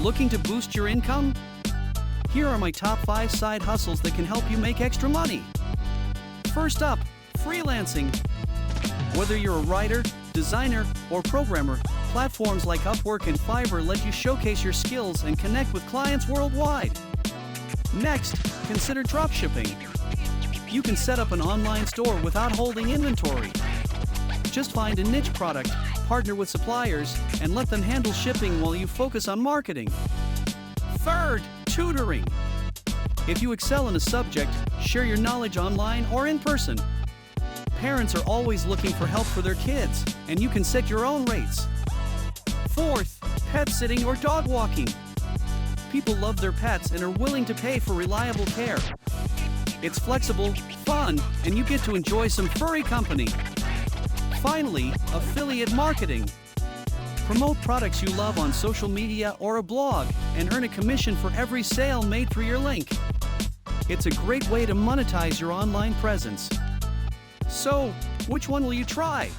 Looking to boost your income? Here are my top 5 side hustles that can help you make extra money. First up, freelancing. Whether you're a writer, designer, or programmer, platforms like Upwork and Fiverr let you showcase your skills and connect with clients worldwide. Next, consider dropshipping. You can set up an online store without holding inventory. Just find a niche product, partner with suppliers, and let them handle shipping while you focus on marketing. Third, tutoring. If you excel in a subject, share your knowledge online or in person. Parents are always looking for help for their kids, and you can set your own rates. Fourth, pet sitting or dog walking. People love their pets and are willing to pay for reliable care. It's flexible, fun, and you get to enjoy some furry company. Finally, affiliate marketing. Promote products you love on social media or a blog and earn a commission for every sale made through your link. It's a great way to monetize your online presence. So, which one will you try?